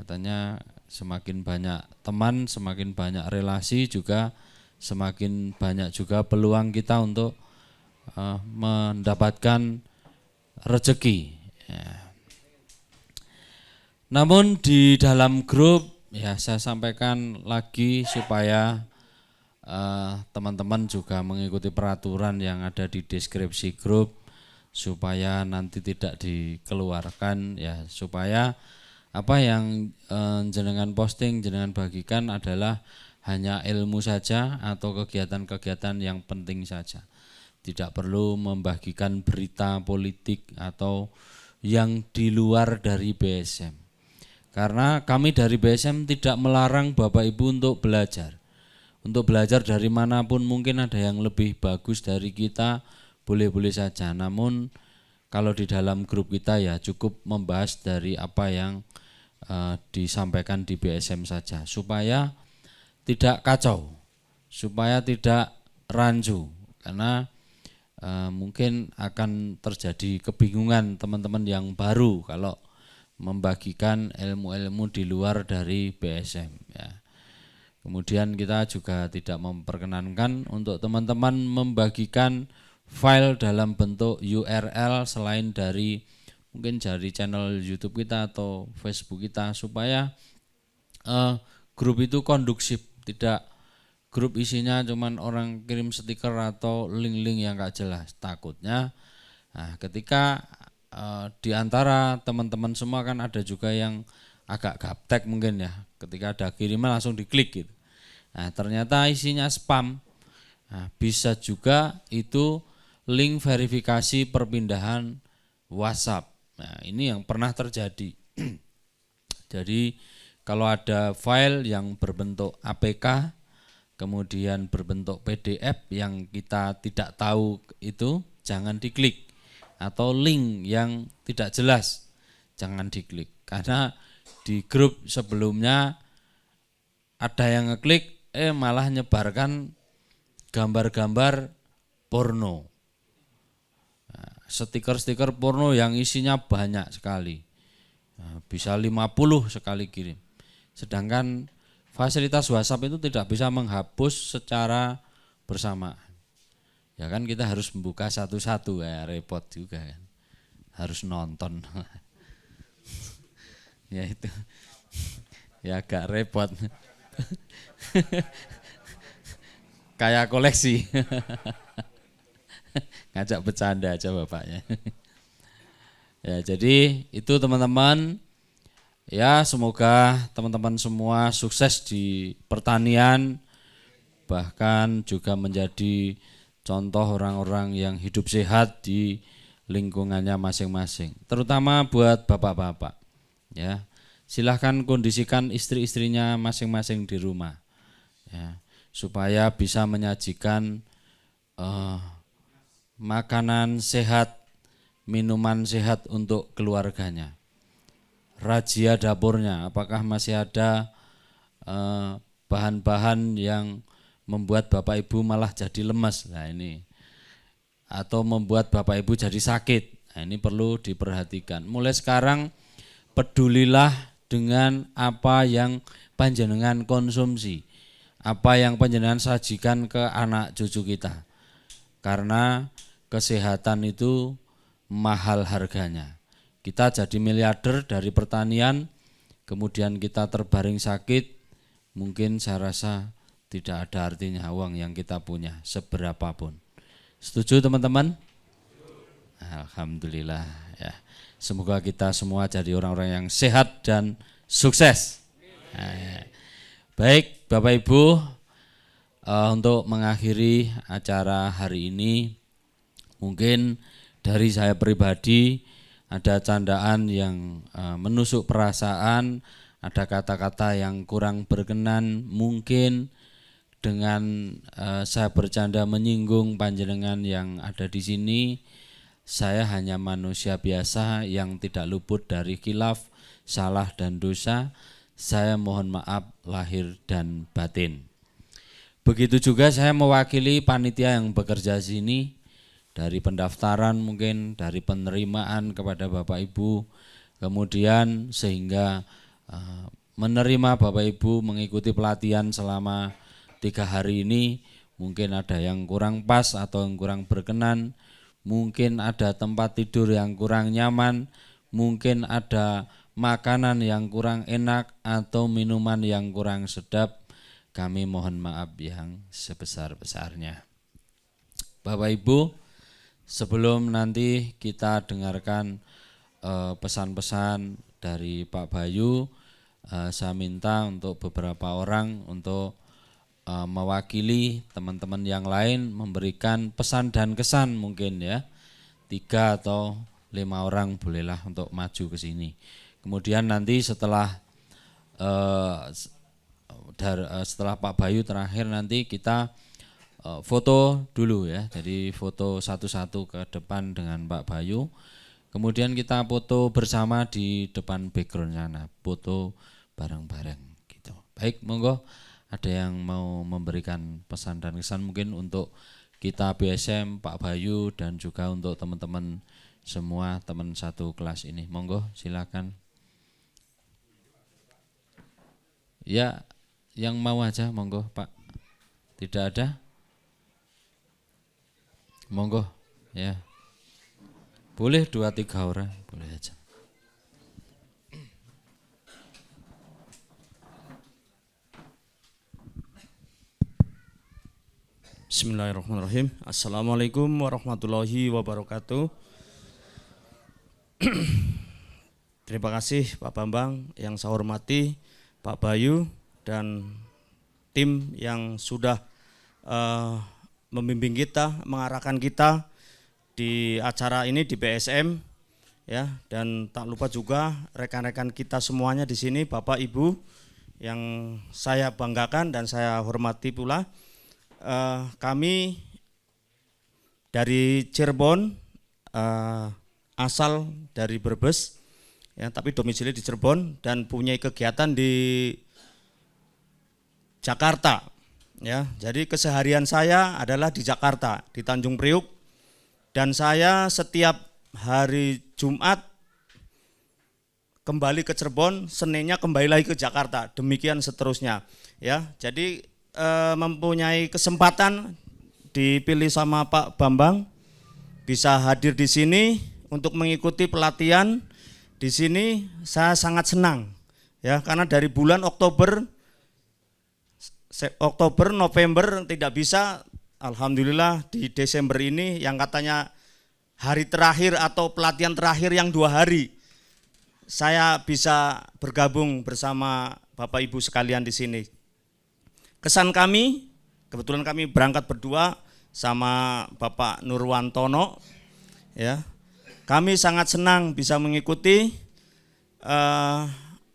Katanya semakin banyak teman, semakin banyak relasi juga semakin banyak juga peluang kita untuk mendapatkan rezeki. Ya. Namun di dalam grup ya saya sampaikan lagi supaya teman-teman juga mengikuti peraturan yang ada di deskripsi grup supaya nanti tidak dikeluarkan ya, supaya apa yang jenengan posting, jenengan bagikan adalah hanya ilmu saja atau kegiatan-kegiatan yang penting saja. Tidak perlu membagikan berita politik atau yang di luar dari BSM. Karena kami dari BSM tidak melarang Bapak Ibu untuk belajar. Untuk belajar dari manapun, mungkin ada yang lebih bagus dari kita, boleh-boleh saja. Namun kalau di dalam grup kita ya cukup membahas dari apa yang disampaikan di BSM saja, supaya tidak kacau, supaya tidak rancu. Karena mungkin akan terjadi kebingungan teman-teman yang baru kalau membagikan ilmu-ilmu di luar dari BSM ya. Kemudian kita juga tidak memperkenankan untuk teman-teman membagikan file dalam bentuk URL selain dari mungkin dari channel YouTube kita atau Facebook kita, supaya grup itu kondusif, tidak grup isinya cuman orang kirim stiker atau link-link yang gak jelas. Takutnya ketika di antara teman-teman semua kan ada juga yang agak gaptek mungkin ya, ketika ada kiriman langsung diklik gitu. Nah, ternyata isinya spam. Nah, bisa juga itu link verifikasi perpindahan WhatsApp. Nah, ini yang pernah terjadi. Jadi kalau ada file yang berbentuk APK kemudian berbentuk PDF yang kita tidak tahu itu jangan diklik, atau link yang tidak jelas jangan diklik. Karena di grup sebelumnya ada yang ngeklik malah nyebarkan gambar-gambar porno, stiker-stiker porno yang isinya banyak sekali, bisa 50 sekali kirim. Sedangkan fasilitas WhatsApp itu tidak bisa menghapus secara bersamaan. Ya kan kita harus membuka satu-satu, ya repot juga kan. Harus nonton. Ya itu. Ya agak repot. Kayak koleksi. Ngajak bercanda aja bapaknya. Ya jadi itu teman-teman. Ya semoga teman-teman semua sukses di pertanian, bahkan juga menjadi contoh orang-orang yang hidup sehat di lingkungannya masing-masing. Terutama buat bapak-bapak. Ya, silahkan kondisikan istri-istrinya masing-masing di rumah. Ya, supaya bisa menyajikan makanan sehat, minuman sehat untuk keluarganya. Razia dapurnya, apakah masih ada bahan-bahan yang membuat Bapak Ibu malah jadi lemas, nah ini, atau membuat Bapak Ibu jadi sakit. Nah, ini perlu diperhatikan. Mulai sekarang pedulilah dengan apa yang panjenengan konsumsi, apa yang panjenengan sajikan ke anak cucu kita. Karena kesehatan itu mahal harganya. Kita jadi miliarder dari pertanian, kemudian kita terbaring sakit, mungkin saya rasa tidak ada artinya uang yang kita punya seberapapun. Setuju teman-teman? Alhamdulillah ya. Semoga kita semua jadi orang-orang yang sehat dan sukses. Baik Bapak Ibu, untuk mengakhiri acara hari ini, mungkin dari saya pribadi ada candaan yang menusuk perasaan, ada kata-kata yang kurang berkenan, mungkin dengan saya bercanda menyinggung panjenengan yang ada di sini. Saya hanya manusia biasa yang tidak luput dari khilaf, salah dan dosa. Saya mohon maaf lahir dan batin. Begitu juga saya mewakili panitia yang bekerja di sini, dari pendaftaran mungkin, dari penerimaan kepada Bapak Ibu, kemudian sehingga menerima Bapak Ibu mengikuti pelatihan selama 3 hari ini. Mungkin ada yang kurang pas atau yang kurang berkenan, mungkin ada tempat tidur yang kurang nyaman, mungkin ada makanan yang kurang enak atau minuman yang kurang sedap. Kami mohon maaf yang sebesar-besarnya. Bapak Ibu, sebelum nanti kita dengarkan pesan-pesan dari Pak Bayu, saya minta untuk beberapa orang untuk mewakili teman-teman yang lain memberikan pesan dan kesan, mungkin ya 3 atau 5 orang bolehlah untuk maju ke sini. Kemudian nanti setelah Pak Bayu terakhir nanti kita foto dulu ya. Jadi foto satu-satu ke depan dengan Pak Bayu. Kemudian kita foto bersama di depan background sana, foto bareng-bareng gitu. Baik, monggo. Ada yang mau memberikan pesan dan kesan mungkin untuk kita BSM, Pak Bayu, dan juga untuk teman-teman semua teman satu kelas ini. Monggo, silakan. Ya, yang mau aja, monggo Pak. Tidak ada? Monggo, ya. Boleh 2-3 orang, boleh aja. Bismillahirrahmanirrahim. Assalamualaikum warahmatullahi wabarakatuh. Terima kasih Pak Bambang, yang saya hormati Pak Bayu dan tim yang sudah membimbing kita, mengarahkan kita di acara ini di BSM ya, dan tak lupa juga rekan-rekan kita semuanya di sini, Bapak Ibu yang saya banggakan dan saya hormati pula. Kami dari Cirebon, asal dari Brebes ya, tapi domisili di Cirebon dan punya kegiatan di Jakarta ya. Jadi keseharian saya adalah di Jakarta, di Tanjung Priuk, dan saya setiap hari Jumat kembali ke Cirebon, Seninnya kembali lagi ke Jakarta, demikian seterusnya ya. Jadi mempunyai kesempatan dipilih sama Pak Bambang bisa hadir di sini untuk mengikuti pelatihan di sini, saya sangat senang ya, karena dari bulan Oktober, November tidak bisa, alhamdulillah di Desember ini yang katanya hari terakhir atau pelatihan terakhir yang 2 hari, saya bisa bergabung bersama Bapak Ibu sekalian di sini. Kesan kami, kebetulan kami berangkat berdua sama Bapak Nurwantono ya. Kami sangat senang bisa mengikuti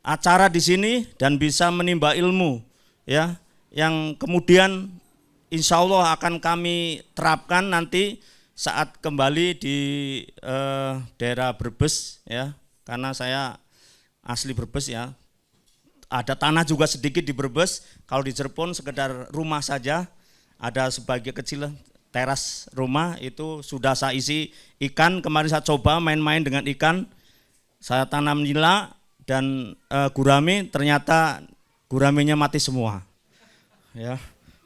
acara di sini dan bisa menimba ilmu ya, yang kemudian insya Allah akan kami terapkan nanti saat kembali di daerah Brebes ya, karena saya asli Brebes ya. Ada tanah juga sedikit di Brebes, kalau di Cirebon sekedar rumah saja, ada sebagai kecil teras rumah itu sudah saya isi ikan. Kemarin saya coba main-main dengan ikan, saya tanam nila dan gurame, ternyata guramenya mati semua ya,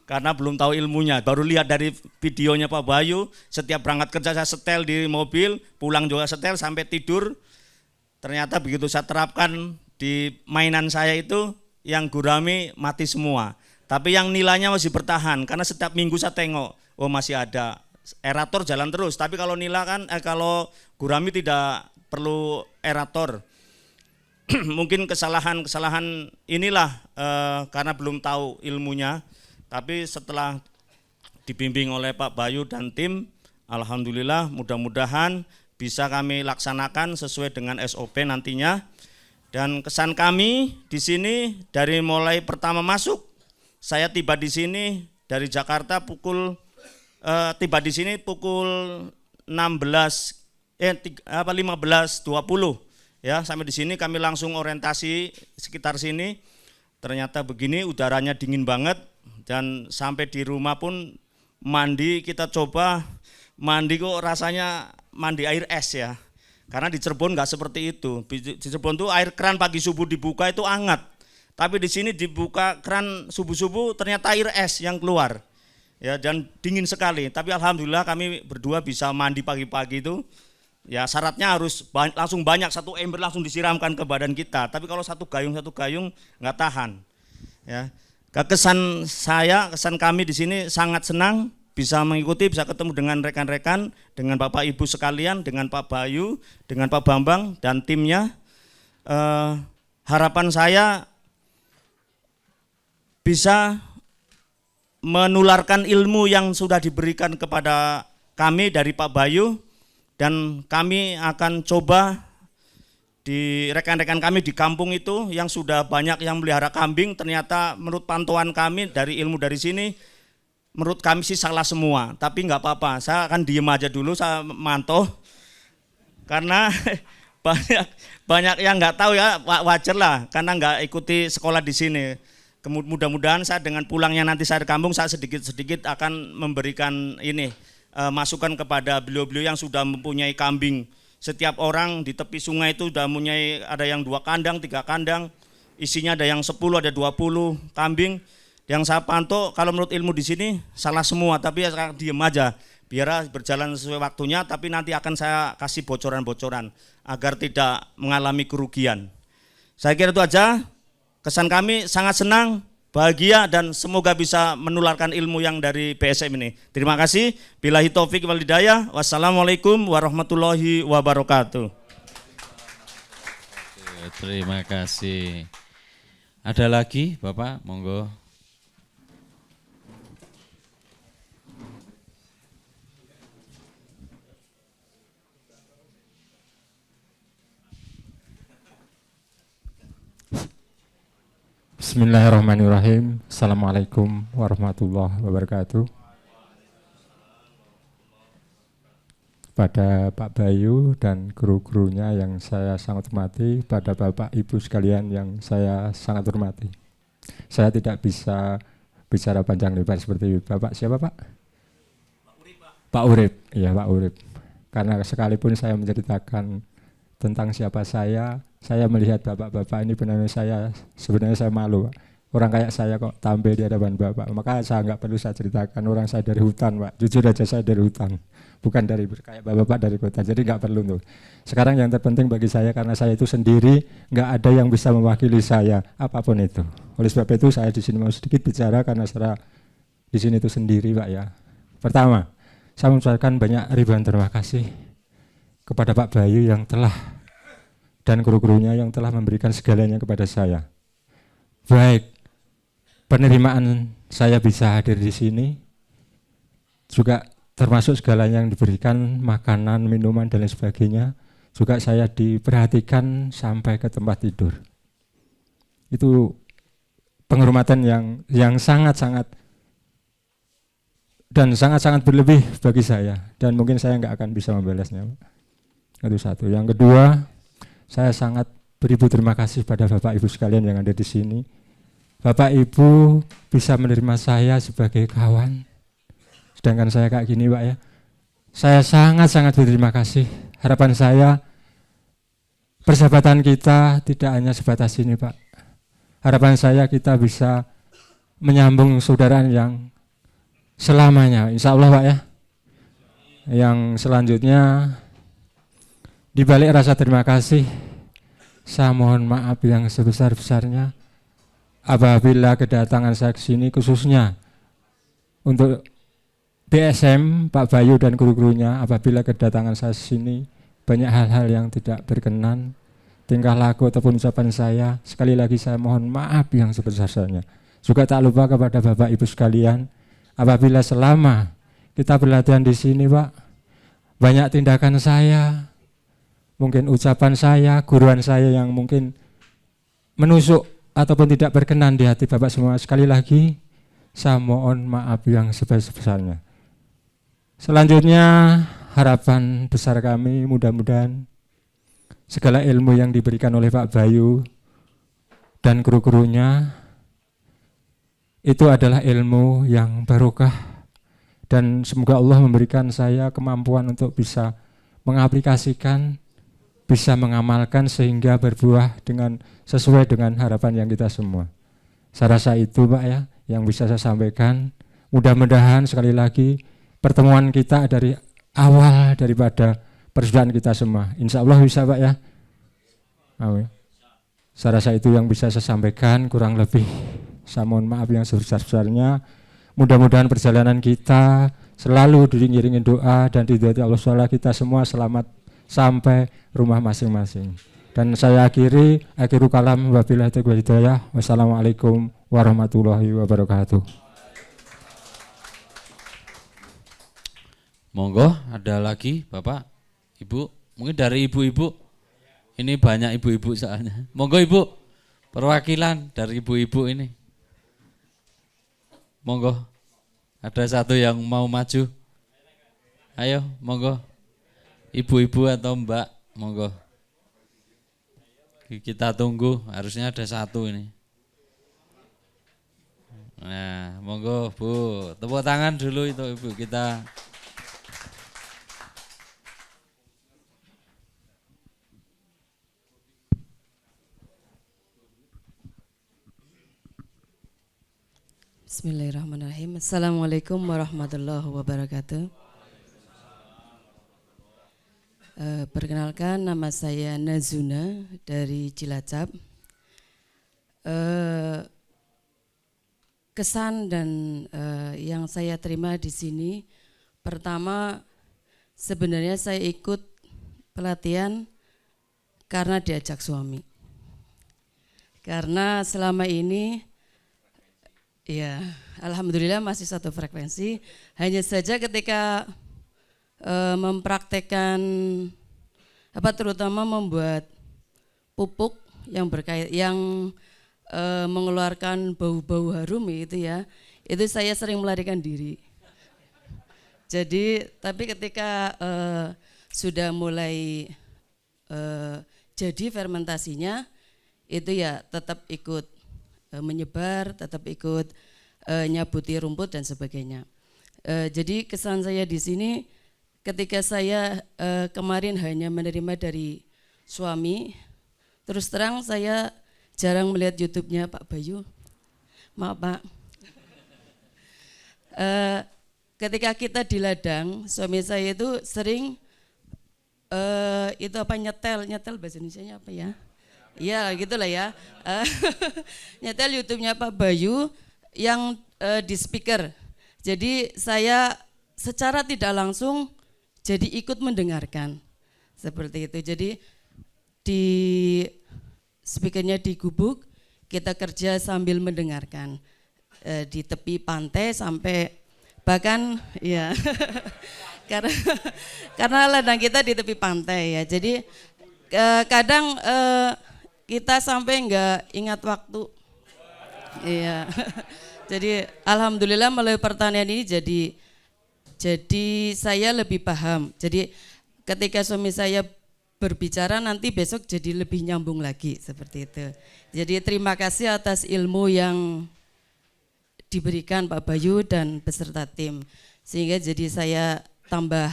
karena belum tahu ilmunya. Baru lihat dari videonya Pak Bayu, setiap berangkat kerja saya setel di mobil, pulang juga setel sampai tidur. Ternyata begitu saya terapkan di mainan saya itu, yang gurame mati semua. Tapi yang nilanya masih bertahan, karena setiap minggu saya tengok, oh masih ada. Aerator jalan terus, tapi kalau nila kan, kalau gurame tidak perlu aerator. Mungkin kesalahan inilah karena belum tahu ilmunya. Tapi setelah dibimbing oleh Pak Bayu dan tim, alhamdulillah mudah-mudahan bisa kami laksanakan sesuai dengan SOP nantinya. Dan kesan kami di sini dari mulai pertama masuk, saya tiba di sini dari Jakarta tiba di sini pukul 15.20 ya, sampai di sini kami langsung orientasi sekitar sini. Ternyata begini, udaranya dingin banget, dan sampai di rumah pun mandi, kita coba mandi kok rasanya mandi air es ya. Karena di Cirebon nggak seperti itu. Di Cirebon tuh air keran pagi subuh dibuka itu hangat. Tapi di sini dibuka keran subuh-subuh ternyata air es yang keluar. Ya, dan dingin sekali. Tapi alhamdulillah kami berdua bisa mandi pagi-pagi itu. Ya syaratnya harus langsung banyak, 1 ember langsung disiramkan ke badan kita. Tapi kalau satu gayung nggak tahan. Ya. Kesan kami di sini sangat senang bisa mengikuti, bisa ketemu dengan rekan-rekan, dengan Bapak Ibu sekalian, dengan Pak Bayu, dengan Pak Bambang dan timnya. Harapan saya bisa menularkan ilmu yang sudah diberikan kepada kami dari Pak Bayu, dan kami akan coba di rekan-rekan kami di kampung itu yang sudah banyak yang melihara kambing, ternyata menurut pantauan kami dari ilmu dari sini, menurut kami sih salah semua, tapi nggak apa-apa, saya akan diem aja dulu, saya mantau, karena banyak yang nggak tahu ya, wajar lah, karena nggak ikuti sekolah di sini. Mudah-mudahan saya dengan pulangnya nanti saya di kampung, saya sedikit-sedikit akan memberikan masukan kepada beliau-beliau yang sudah mempunyai kambing. Setiap orang di tepi sungai itu sudah mempunyai, ada yang 2 kandang, 3 kandang, isinya ada yang 10, ada 20 kambing. Yang saya pantau kalau menurut ilmu di sini salah semua, tapi ya sekarang diem aja biar berjalan sesuai waktunya, tapi nanti akan saya kasih bocoran-bocoran agar tidak mengalami kerugian. Saya kira itu aja. Kesan kami sangat senang, bahagia, dan semoga bisa menularkan ilmu yang dari BSM ini. Terima kasih. Billahi taufik wal hidayah. Wassalamualaikum warahmatullahi wabarakatuh. Terima kasih. Ada lagi Bapak, monggo. Bismillahirrahmanirrahim. Assalamualaikum warahmatullahi wabarakatuh. Pada Pak Bayu dan guru-gurunya yang saya sangat hormati, pada Bapak Ibu sekalian yang saya sangat hormati. Saya tidak bisa bicara panjang lebar seperti Bapak. Siapa Pak? Pak Urip, Pak. Pak Urip, iya Pak Urip. Karena sekalipun saya menceritakan tentang siapa saya melihat bapak-bapak ini benar-benar sebenarnya saya malu, Pak. Orang kayak saya kok tampil di hadapan Bapak. Maka saya nggak perlu saya ceritakan, orang saya dari hutan, Pak. Jujur aja saya dari hutan, bukan dari kayak Bapak dari kota. Jadi nggak perlu tuh. Sekarang yang terpenting bagi saya, karena saya itu sendiri, nggak ada yang bisa mewakili saya apapun itu. Oleh sebab itu saya di sini mau sedikit bicara karena saya di sini itu sendiri, Pak ya. Pertama, saya mengucapkan banyak ribuan terima kasih kepada Pak Bayu yang telah dan guru-gurunya yang telah memberikan segalanya kepada saya. Baik penerimaan saya bisa hadir di sini, juga termasuk segalanya yang diberikan, makanan, minuman, dan lain sebagainya, juga saya diperhatikan sampai ke tempat tidur. Itu penghormatan yang sangat-sangat dan sangat-sangat berlebih bagi saya, dan mungkin saya nggak akan bisa membalasnya. Itu satu. Yang kedua, saya sangat beribu terima kasih pada Bapak Ibu sekalian yang ada di sini. Bapak Ibu bisa menerima saya sebagai kawan, sedangkan saya kayak gini, Pak ya. Saya sangat-sangat berterima kasih. Harapan saya persahabatan kita tidak hanya sebatas ini, Pak. Harapan saya kita bisa menyambung saudaraan yang selamanya, insya Allah, Pak ya. Yang selanjutnya, di balik rasa terima kasih, saya mohon maaf yang sebesar-besarnya apabila kedatangan saya ke sini, khususnya untuk BSM, Pak Bayu dan guru-gurunya, apabila kedatangan saya ke sini banyak hal-hal yang tidak berkenan, tingkah laku ataupun ucapan saya, sekali lagi saya mohon maaf yang sebesar-besarnya. Juga tak lupa kepada Bapak Ibu sekalian, apabila selama kita berlatihan di sini, Pak, banyak tindakan saya, mungkin ucapan saya, guruan saya yang mungkin menusuk ataupun tidak berkenan di hati Bapak semua, sekali lagi saya mohon maaf yang sebesar-besarnya. Selanjutnya, harapan besar kami mudah-mudahan segala ilmu yang diberikan oleh Pak Bayu dan guru-gurunya itu adalah ilmu yang barokah, dan semoga Allah memberikan saya kemampuan untuk bisa mengaplikasikan bisa mengamalkan sehingga berbuah dengan sesuai dengan harapan yang kita semua. Saya rasa itu Pak ya yang bisa saya sampaikan. Mudah-mudahan sekali lagi pertemuan kita dari awal daripada persaudaraan kita semua. Insya Allah bisa Pak ya. Amin. Saya rasa itu yang bisa saya sampaikan, kurang lebih saya mohon maaf yang sebesar-besarnya. Mudah-mudahan perjalanan kita selalu diiringi doa dan ridho Allah SWT, kita semua selamat sampai rumah masing-masing. Dan saya akhiru kalam wabillahi taufiq wal hidayah. Wassalamualaikum warahmatullahi wabarakatuh. Monggo, ada lagi Bapak, Ibu, mungkin dari ibu-ibu. Ini banyak ibu-ibu soalnya. Monggo Ibu, perwakilan dari ibu-ibu ini. Monggo, ada satu yang mau maju. Ayo, monggo. Ibu-ibu atau Mbak, monggo. Kita tunggu, harusnya ada satu ini. Nah, monggo Bu, tepuk tangan dulu itu Ibu kita. Bismillahirrahmanirrahim. Assalamualaikum warahmatullahi wabarakatuh. Perkenalkan, nama saya Nazuna dari Cilacap. Kesan dan yang saya terima di sini, pertama sebenarnya saya ikut pelatihan karena diajak suami. Karena selama ini ya, alhamdulillah masih satu frekuensi. Hanya saja ketika mempraktekkan terutama membuat pupuk yang mengeluarkan bau-bau harum itu ya, itu saya sering melarikan diri. Jadi, tapi ketika sudah mulai jadi fermentasinya, itu ya tetap ikut menyebar, tetap ikut nyabuti rumput dan sebagainya. Jadi kesan saya di sini ketika saya kemarin hanya menerima dari suami, terus terang saya jarang melihat YouTube-nya Pak Bayu. Maaf Pak. Ketika kita di ladang, suami saya itu sering nyetel bahasa Indonesianya apa ya? Ya gitulah ya. Nyetel YouTube-nya Pak Bayu yang di speaker. Jadi saya secara tidak langsung jadi ikut mendengarkan. Seperti itu. Jadi di speakernya di gubuk, kita kerja sambil mendengarkan. Di tepi pantai sampai bahkan ya karena ladang kita di tepi pantai ya. Jadi kadang kita sampai enggak ingat waktu. Iya. Jadi alhamdulillah melalui pertanian ini jadi saya lebih paham. Jadi ketika suami saya berbicara nanti besok jadi lebih nyambung lagi seperti itu. Jadi terima kasih atas ilmu yang diberikan Pak Bayu dan beserta tim. Sehingga jadi saya tambah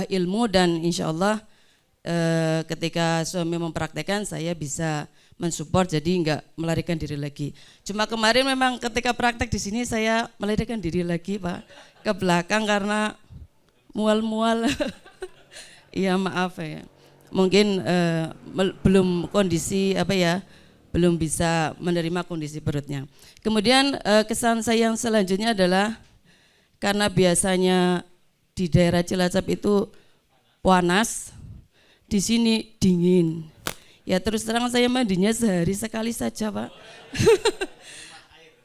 ilmu dan insya Allah ketika suami mempraktekkan saya bisa mensupport, jadi enggak melarikan diri lagi. Cuma kemarin memang ketika praktek di sini saya melarikan diri lagi Pak ke belakang karena mual-mual. Iya maaf ya. Mungkin belum kondisi belum bisa menerima kondisi perutnya. Kemudian kesan saya yang selanjutnya adalah karena biasanya di daerah Cilacap itu panas, di sini dingin. Ya terus terang saya mandinya sehari sekali saja Pak.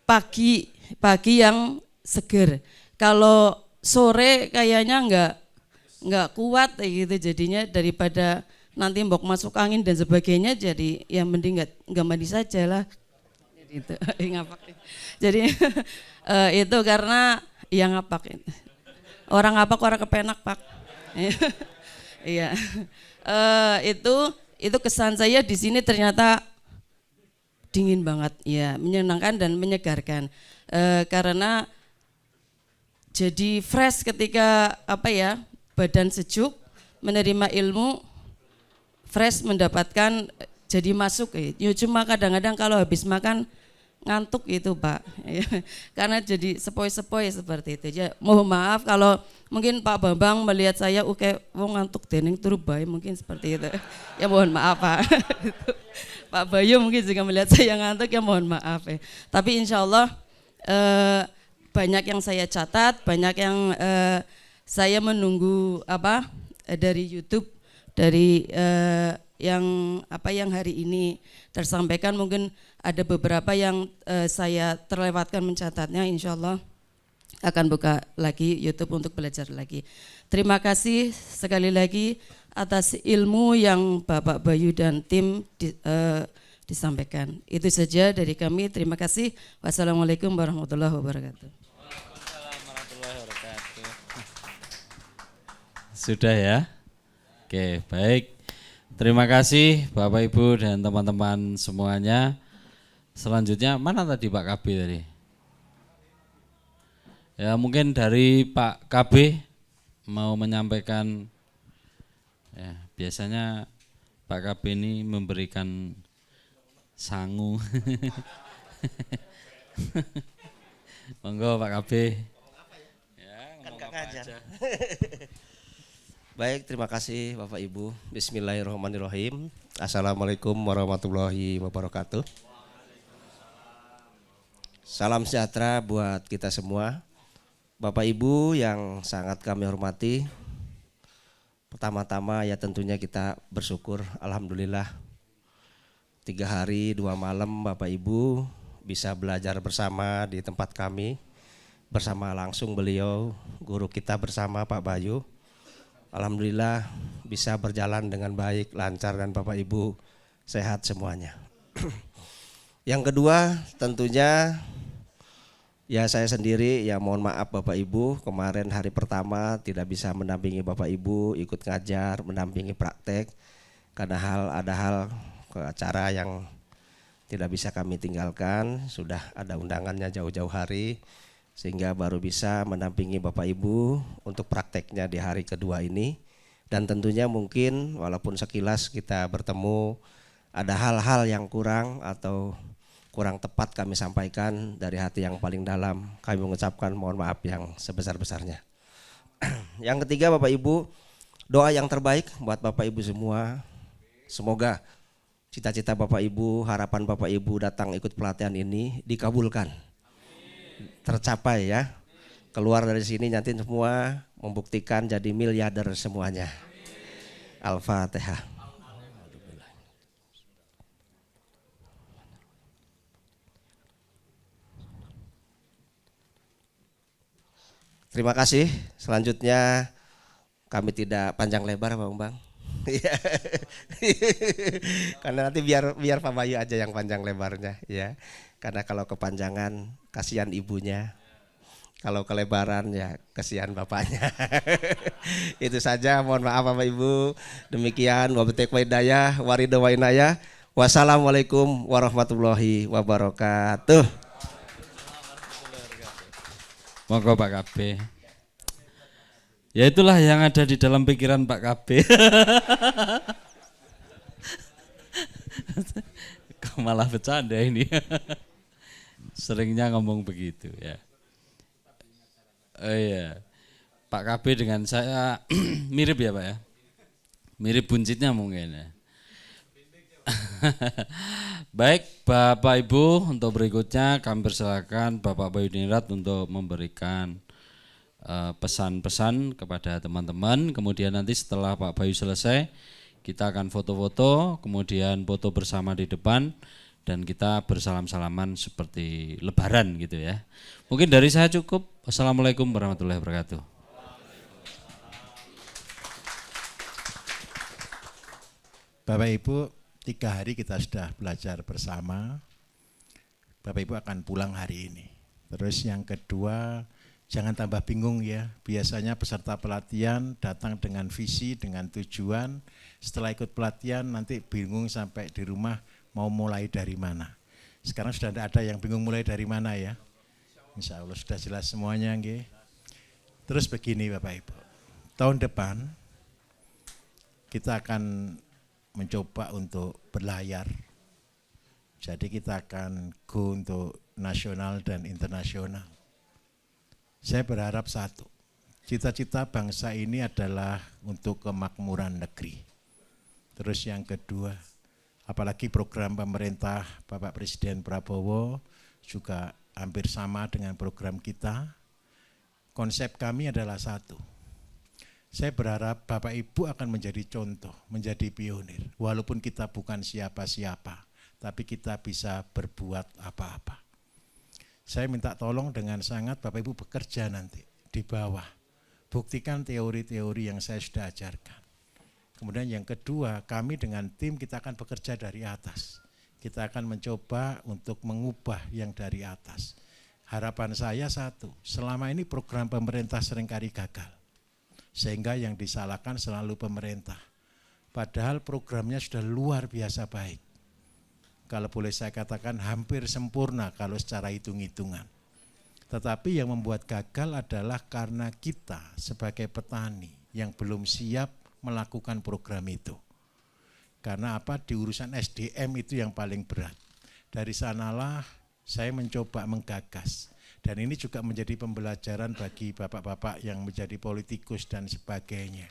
Pagi yang seger. Kalau sore kayaknya enggak kuat gitu, jadinya daripada nanti mbok masuk angin dan sebagainya, jadi ya mending enggak mandi saja lah. Gitu. Jadi itu karena yang ngapak. Orang ngapak orang kepenak Pak. Iya. Itu kesan saya di sini ternyata dingin banget ya, menyenangkan dan menyegarkan. Karena jadi fresh ketika badan sejuk, menerima ilmu fresh mendapatkan jadi masuk cuma kadang-kadang kalau habis makan ngantuk itu Pak. Karena jadi sepoi-sepoi seperti itu. Ya, mohon maaf kalau mungkin Pak Bambang melihat saya oke wong ngantuk dening turu bae mungkin seperti itu. Ya mohon maaf Pak. Pak Bayu mungkin juga melihat saya ngantuk ya mohon maaf ya. Tapi insya Allah banyak yang saya catat, banyak yang saya menunggu dari YouTube, dari yang hari ini tersampaikan, mungkin ada beberapa yang saya terlewatkan mencatatnya, insya Allah akan buka lagi YouTube untuk belajar lagi. Terima kasih sekali lagi atas ilmu yang Bapak Bayu dan tim disampaikan. Itu saja dari kami, terima kasih. Wassalamualaikum warahmatullahi wabarakatuh. Sudah ya? Oke, baik. Terima kasih Bapak Ibu dan teman-teman semuanya. Selanjutnya mana tadi Pak KB tadi? Ya mungkin dari Pak KB mau menyampaikan, ya biasanya Pak KB ini memberikan sangu. Monggo Pak KB. Ya, ngomong apa aja. Baik, terima kasih Bapak Ibu. Bismillahirrahmanirrahim. Assalamualaikum warahmatullahi wabarakatuh. Salam sejahtera buat kita semua. Bapak Ibu yang sangat kami hormati. Pertama-tama ya tentunya kita bersyukur, alhamdulillah 3 hari 2 malam Bapak Ibu bisa belajar bersama di tempat kami. Bersama langsung beliau, guru kita bersama Pak Bayu. Alhamdulillah bisa berjalan dengan baik, lancar, dan Bapak Ibu sehat semuanya. Yang kedua tentunya ya saya sendiri ya mohon maaf Bapak Ibu, kemarin hari pertama tidak bisa mendampingi Bapak Ibu ikut ngajar, mendampingi praktek karena ada hal ke acara yang tidak bisa kami tinggalkan, sudah ada undangannya jauh-jauh hari. Sehingga baru bisa mendampingi Bapak Ibu untuk prakteknya di hari kedua ini. Dan tentunya mungkin walaupun sekilas kita bertemu ada hal-hal yang kurang atau kurang tepat kami sampaikan dari hati yang paling dalam. Kami mengucapkan mohon maaf yang sebesar-besarnya. Yang ketiga Bapak Ibu, doa yang terbaik buat Bapak Ibu semua. Semoga cita-cita Bapak Ibu, harapan Bapak Ibu datang ikut pelatihan ini dikabulkan. Tercapai ya, keluar dari sini nanti semua membuktikan jadi miliarder semuanya. Al-Fatihah. Terima kasih. Selanjutnya kami tidak panjang lebar Bang. Karena nanti biar Pak Bayu aja yang panjang lebarnya ya. Karena kalau kepanjangan kasihan ibunya, kalau kelebaran ya kasihan bapaknya. Itu saja, mohon maaf Bapak Ibu. Demikian wabillahi hidayah waridho wa inayah. Wassalamualaikum warahmatullahi wabarakatuh. Monggo Pak KB. Ya itulah yang ada di dalam pikiran Pak KB. Kok malah bercanda ini. Seringnya ngomong begitu ya. Oh iya. Pak KB dengan saya mirip ya Pak ya. Mirip buncitnya mungkin ya. Baik Bapak Ibu, untuk berikutnya kami persilakan Bapak Bayu Diningrat untuk memberikan pesan-pesan kepada teman-teman. Kemudian nanti setelah Pak Bayu selesai, kita akan foto-foto, kemudian foto bersama di depan, dan kita bersalam-salaman seperti lebaran gitu ya. Mungkin dari saya cukup. Wassalamualaikum warahmatullahi wabarakatuh. Bapak Ibu, 3 hari kita sudah belajar bersama. Bapak Ibu akan pulang hari ini. Terus yang kedua, jangan tambah bingung ya. Biasanya peserta pelatihan datang dengan visi, dengan tujuan. Setelah ikut pelatihan nanti bingung sampai di rumah mau mulai dari mana. Sekarang sudah tidak ada yang bingung mulai dari mana ya. Insya Allah sudah jelas semuanya. Nge. Terus begini Bapak Ibu, tahun depan kita akan mencoba untuk berlayar. Jadi kita akan go untuk nasional dan internasional. Saya berharap satu, cita-cita bangsa ini adalah untuk kemakmuran negeri. Terus yang kedua, apalagi program pemerintah Bapak Presiden Prabowo juga hampir sama dengan program kita. Konsep kami adalah satu. Saya berharap Bapak Ibu akan menjadi contoh, menjadi pionir. Walaupun kita bukan siapa-siapa, tapi kita bisa berbuat apa-apa. Saya minta tolong dengan sangat Bapak Ibu bekerja nanti di bawah. Buktikan teori-teori yang saya sudah ajarkan. Kemudian yang kedua, kami dengan tim kita akan bekerja dari atas. Kita akan mencoba untuk mengubah yang dari atas. Harapan saya satu, selama ini program pemerintah seringkali gagal. Sehingga yang disalahkan selalu pemerintah. Padahal programnya sudah luar biasa baik. Kalau boleh saya katakan hampir sempurna kalau secara hitung-hitungan. Tetapi yang membuat gagal adalah karena kita sebagai petani yang belum siap melakukan program itu. Karena apa? Di urusan SDM itu yang paling berat. Dari sanalah saya mencoba menggagas. Dan ini juga menjadi pembelajaran bagi bapak-bapak yang menjadi politikus dan sebagainya.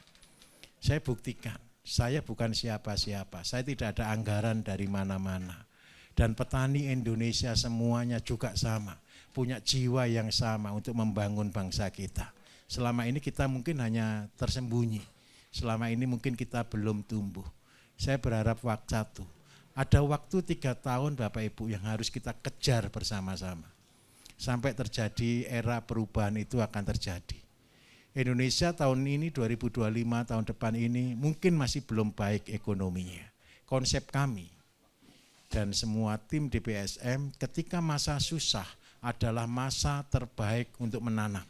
Saya buktikan, saya bukan siapa-siapa, saya tidak ada anggaran dari mana-mana. Dan petani Indonesia semuanya juga sama, punya jiwa yang sama untuk membangun bangsa kita. Selama ini kita mungkin hanya tersembunyi, selama ini mungkin kita belum tumbuh. Saya berharap ada waktu 3 tahun Bapak Ibu yang harus kita kejar bersama-sama. Sampai terjadi era perubahan itu akan terjadi. Indonesia tahun ini 2025 tahun depan ini mungkin masih belum baik ekonominya. Konsep kami dan semua tim DPSM ketika masa susah adalah masa terbaik untuk menanam.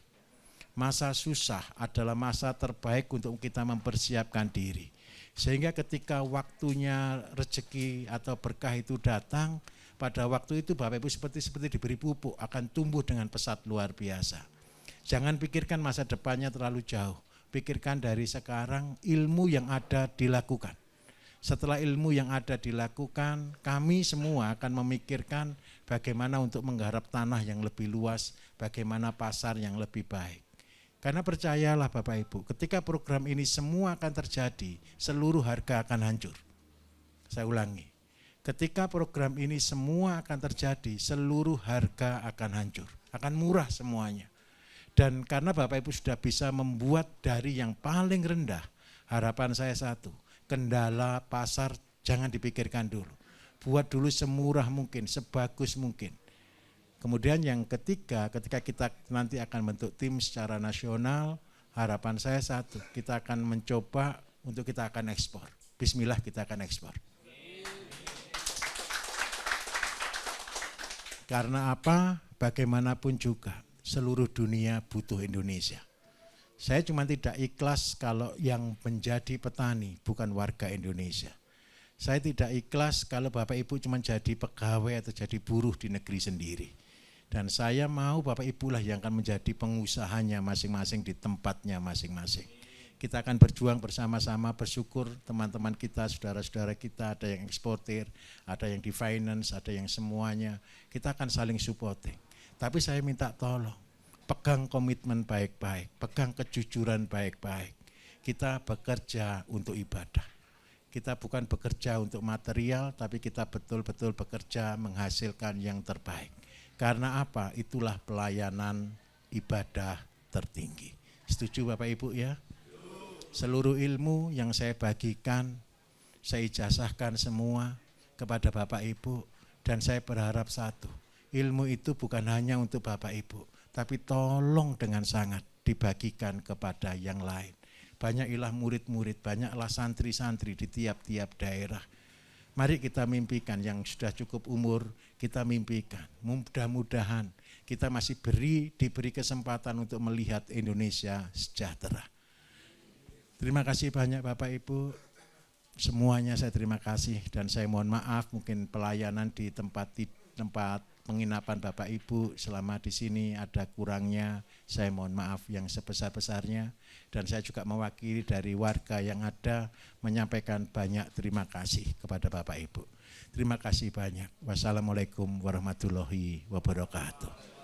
Masa susah adalah masa terbaik untuk kita mempersiapkan diri. Sehingga ketika waktunya rezeki atau berkah itu datang, pada waktu itu Bapak Ibu seperti diberi pupuk, akan tumbuh dengan pesat luar biasa. Jangan pikirkan masa depannya terlalu jauh, pikirkan dari sekarang ilmu yang ada dilakukan. Setelah ilmu yang ada dilakukan, kami semua akan memikirkan bagaimana untuk menggarap tanah yang lebih luas, bagaimana pasar yang lebih baik. Karena percayalah Bapak Ibu, ketika program ini semua akan terjadi, seluruh harga akan hancur. Saya ulangi, ketika program ini semua akan terjadi, seluruh harga akan hancur, akan murah semuanya. Dan karena Bapak Ibu sudah bisa membuat dari yang paling rendah, harapan saya satu, kendala pasar jangan dipikirkan dulu. Buat dulu semurah mungkin, sebagus mungkin. Kemudian yang ketiga, ketika kita nanti akan bentuk tim secara nasional, harapan saya satu, kita akan mencoba untuk kita akan ekspor. Bismillah kita akan ekspor. Karena apa? Bagaimanapun juga seluruh dunia butuh Indonesia. Saya cuma tidak ikhlas kalau yang menjadi petani bukan warga Indonesia. Saya tidak ikhlas kalau Bapak Ibu cuma jadi pegawai atau jadi buruh di negeri sendiri. Dan saya mau Bapak Ibu lah yang akan menjadi pengusahanya masing-masing di tempatnya masing-masing. Kita akan berjuang bersama-sama, bersyukur teman-teman kita, saudara-saudara kita, ada yang eksportir, ada yang di finance, ada yang semuanya. Kita akan saling supporting. Tapi saya minta tolong, pegang komitmen baik-baik, pegang kejujuran baik-baik. Kita bekerja untuk ibadah. Kita bukan bekerja untuk material, tapi kita betul-betul bekerja menghasilkan yang terbaik. Karena apa? Itulah pelayanan ibadah tertinggi. Setuju Bapak Ibu ya? Seluruh ilmu yang saya bagikan, saya ijazahkan semua kepada Bapak Ibu. Dan saya berharap satu, ilmu itu bukan hanya untuk Bapak Ibu, tapi tolong dengan sangat dibagikan kepada yang lain. Banyaklah murid-murid, banyaklah santri-santri di tiap-tiap daerah. Mari kita mimpikan yang sudah cukup umur, kita mimpikan. Mudah-mudahan kita masih diberi kesempatan untuk melihat Indonesia sejahtera. Terima kasih banyak Bapak Ibu. Semuanya saya terima kasih dan saya mohon maaf mungkin pelayanan di tempat penginapan Bapak Ibu selama di sini ada kurangnya, saya mohon maaf yang sebesar-besarnya. Dan saya juga mewakili dari warga yang ada menyampaikan banyak terima kasih kepada Bapak Ibu. Terima kasih banyak. Wassalamualaikum warahmatullahi wabarakatuh.